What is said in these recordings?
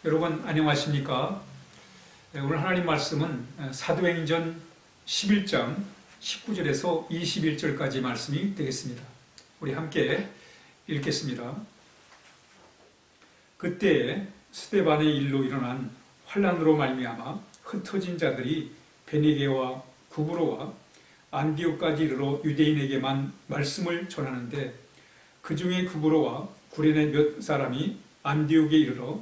여러분 안녕하십니까? 오늘 하나님 말씀은 사도행전 11장 19절에서 21절까지 말씀이 되겠습니다. 우리 함께 읽겠습니다. 그때 스데반의 일로 일어난 환난으로 말미암아 흩어진 자들이 베니게와 구브로와 안디옥까지 이르러 유대인에게만 말씀을 전하는데 그 중에 구브로와 구레네 몇 사람이 안디옥에 이르러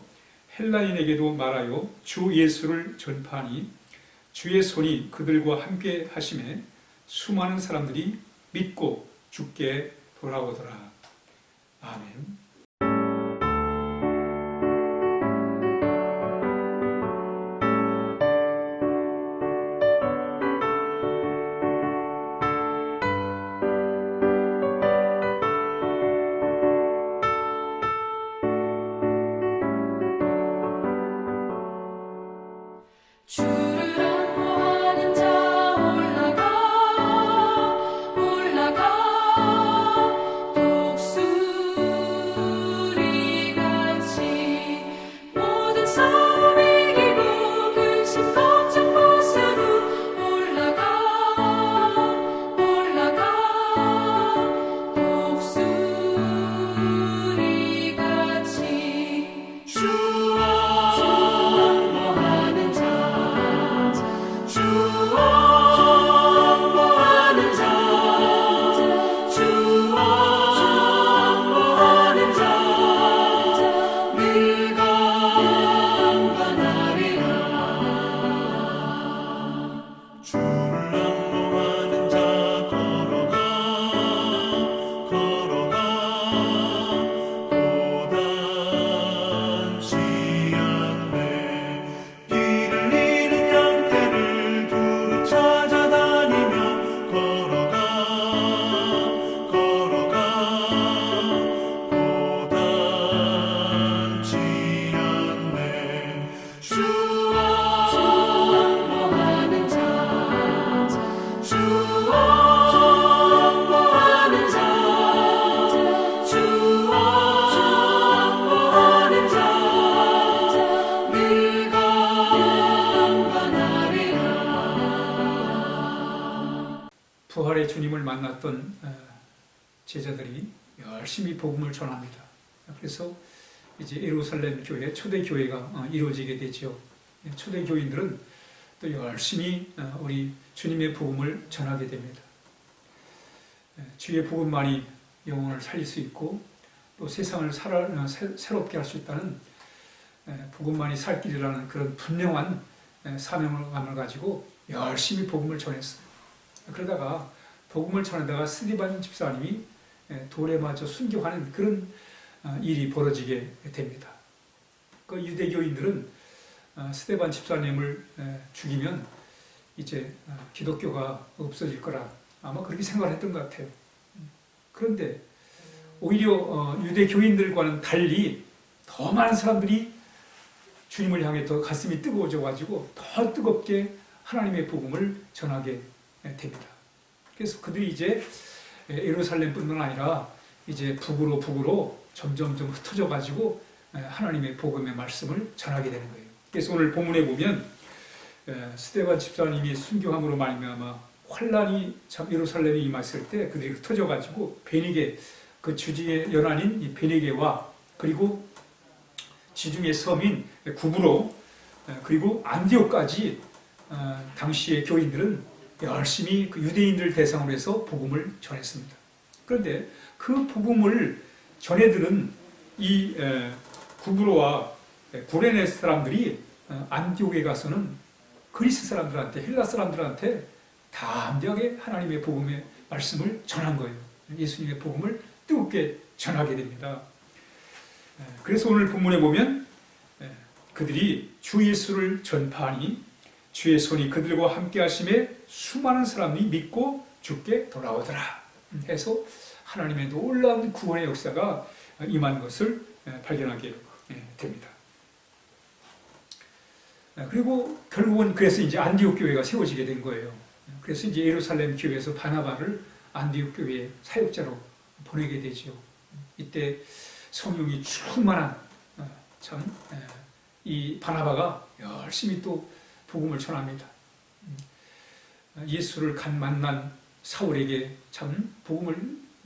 헬라인에게도 말하여 주 예수를 전파하니 주의 손이 그들과 함께 하심에 수많은 사람들이 믿고 주께 돌아오더라. 아멘. 부활의 주님을 만났던 제자들이 열심히 복음을 전합니다. 그래서 이제 예루살렘 교회, 초대 교회가 이루어지게 되죠. 초대 교인들은 또 열심히 우리 주님의 복음을 전하게 됩니다. 주의 복음만이 영혼을 살릴 수 있고 또 세상을 새롭게 할 수 있다는 복음만이 살 길이라는 그런 분명한 사명감을 가지고 열심히 복음을 전했어요. 그러다가 복음을 전하다가 스데반 집사님이 돌에 맞아 순교하는 그런 일이 벌어지게 됩니다. 그 유대교인들은 스데반 집사님을 죽이면 이제 기독교가 없어질 거라 아마 그렇게 생각했던 것 같아요. 그런데 오히려 유대교인들과는 달리 더 많은 사람들이 주님을 향해 더 가슴이 뜨거워져가지고 더 뜨겁게 하나님의 복음을 전하게 됩니다. 그래서 그들이 이제 예루살렘뿐만 아니라 이제 북으로 점점 흩어져 가지고 하나님의 복음의 말씀을 전하게 되는 거예요. 그래서 오늘 본문에 보면 스데반 집사님이 순교함으로 말미암아 환란이 예루살렘에 임했을 때 그들이 흩어져 가지고 베니게 그 주지의 연안인 이 베니게와 그리고 지중해 섬인 구브로 그리고 안디옥까지 당시의 교인들은 열심히 그 유대인들 대상으로 해서 복음을 전했습니다. 그런데 그 복음을 전해들은 이 구브로와 구레네 사람들이 안디옥에 가서는 그리스 사람들한테, 헬라 사람들한테 담대하게 하나님의 복음의 말씀을 전한 거예요. 예수님의 복음을 뜨겁게 전하게 됩니다. 그래서 오늘 본문에 보면 그들이 주 예수를 전파하니 주의 손이 그들과 함께 하심에 수많은 사람이 믿고 주께 돌아오더라 해서 하나님의 놀라운 구원의 역사가 임한 것을 발견하게 됩니다. 그리고 결국은 그래서 이제 안디옥 교회가 세워지게 된 거예요. 그래서 이제 예루살렘 교회에서 바나바를 안디옥 교회의 사역자로 보내게 되죠. 이때 성령이 충만한 참 이 바나바가 열심히 또 복음을 전합니다. 예수를 간 만난 사울에게 참 복음을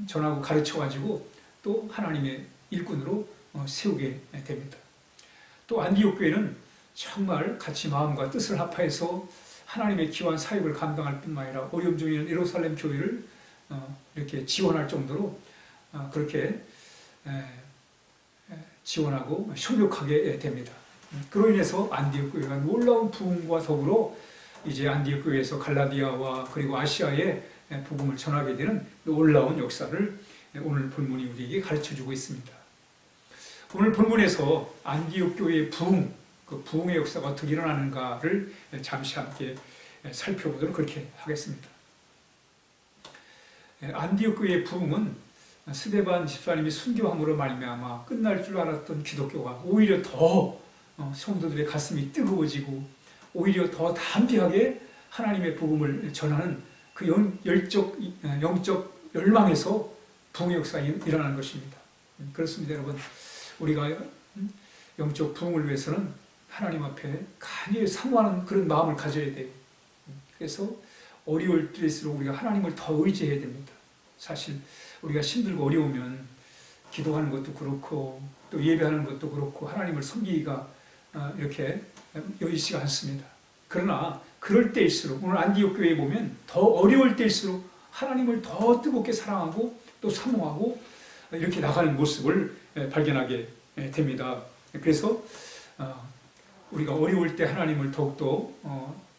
전하고 가르쳐가지고 또 하나님의 일꾼으로 세우게 됩니다. 또 안디옥 교회는 정말 같이 마음과 뜻을 합하여서 하나님의 귀한 사역을 감당할 뿐만 아니라 어려움 중에 있는 예루살렘 교회를 이렇게 지원할 정도로 그렇게 지원하고 협력하게 됩니다. 그로 인해서 안디옥 교회가 놀라운 부흥과 더불어 이제 안디옥 교회에서 갈라디아와 그리고 아시아에 복음을 전하게 되는 놀라운 역사를 오늘 본문이 우리에게 가르쳐주고 있습니다. 오늘 본문에서 안디옥 교회의 부흥, 그 부흥의 역사가 어떻게 일어나는가를 잠시 함께 살펴보도록 그렇게 하겠습니다. 안디옥 교회의 부흥은 스데반 집사님이 순교함으로 말미암아 끝날 줄 알았던 기독교가 오히려 더 성도들의 가슴이 뜨거워지고 오히려 더 담대하게 하나님의 복음을 전하는 그 영적 열망에서 부흥의 역사가 일어나는 것입니다. 그렇습니다, 여러분. 우리가 영적 부흥을 위해서는 하나님 앞에 간절히 사모하는 그런 마음을 가져야 돼요. 그래서 어려울 때일수록 우리가 하나님을 더 의지해야 됩니다. 사실 우리가 힘들고 어려우면 기도하는 것도 그렇고 또 예배하는 것도 그렇고 하나님을 섬기기가 이렇게 여의치가 않습니다. 그러나 그럴 때일수록 오늘 안디옥 교회에 보면 더 어려울 때일수록 하나님을 더 뜨겁게 사랑하고 또 사모하고 이렇게 나가는 모습을 발견하게 됩니다. 그래서 우리가 어려울 때 하나님을 더욱더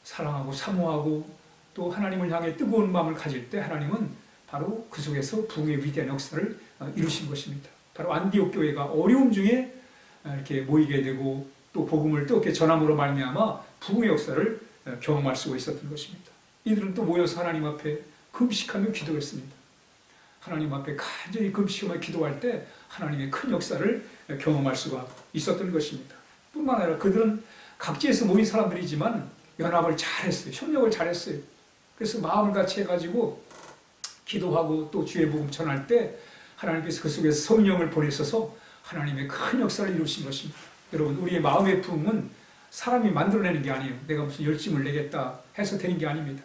사랑하고 사모하고 또 하나님을 향해 뜨거운 마음을 가질 때 하나님은 바로 그 속에서 부흥의 위대한 역사를 이루신 것입니다. 바로 안디옥 교회가 어려움 중에 이렇게 모이게 되고 또 복음을 뜨겁게 전함으로 말미암아 부흥의 역사를 경험할 수가 있었던 것입니다. 이들은 또 모여서 하나님 앞에 금식하며 기도했습니다. 하나님 앞에 간절히 금식하며 기도할 때 하나님의 큰 역사를 경험할 수가 있었던 것입니다. 뿐만 아니라 그들은 각지에서 모인 사람들이지만 연합을 잘했어요. 협력을 잘했어요. 그래서 마음을 같이 해가지고 기도하고 또 주의 복음 전할 때 하나님께서 그 속에서 성령을 보내셔서 하나님의 큰 역사를 이루신 것입니다. 여러분, 우리의 마음의 부흥은 사람이 만들어내는 게 아니에요. 내가 무슨 열심을 내겠다 해서 되는 게 아닙니다.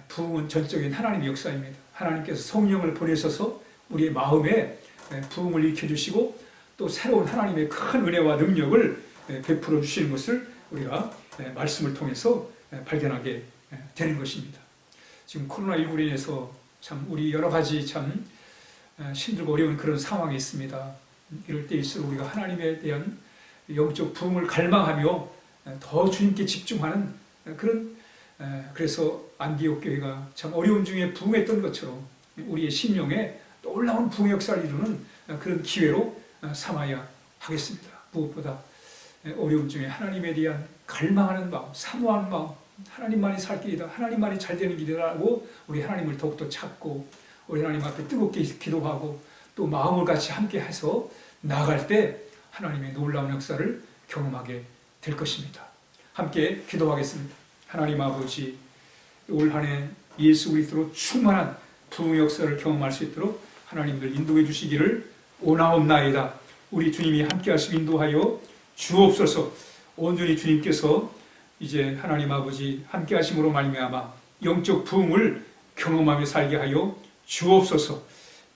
부흥은 전적인 하나님의 역사입니다. 하나님께서 성령을 보내셔서 우리의 마음에 부흥을 일으켜주시고 또 새로운 하나님의 큰 은혜와 능력을 베풀어 주시는 것을 우리가 말씀을 통해서 발견하게 되는 것입니다. 지금 코로나19로 인해서 참 우리 여러 가지 참 힘들고 어려운 그런 상황이 있습니다. 이럴 때일수록 우리가 하나님에 대한 영적 부흥을 갈망하며 더 주님께 집중하는 그런 그래서 안디옥 교회가 참 어려움 중에 부흥했던 것처럼 우리의 심령에 놀라운 부흥의 역사를 이루는 그런 기회로 삼아야 하겠습니다. 무엇보다 어려움 중에 하나님에 대한 갈망하는 마음, 사모하는 마음, 하나님만이 살 길이다, 하나님만이 잘 되는 길이라고 우리 하나님을 더욱더 찾고 우리 하나님 앞에 뜨겁게 기도하고 또 마음을 같이 함께 해서 나아갈 때 하나님의 놀라운 역사를 경험하게 될 것입니다. 함께 기도하겠습니다. 하나님 아버지, 올 한 해 예수 그리스도로 충만한 부흥의 역사를 경험할 수 있도록 하나님들 인도해 주시기를 원하옵나이다. 우리 주님이 함께 하시고 인도하여 주옵소서. 온전히 주님께서 이제 하나님 아버지 함께 하심으로 말미암아 영적 부흥을 경험하며 살게 하여 주옵소서.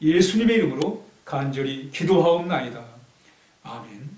예수님의 이름으로 간절히 기도하옵나이다. 아멘.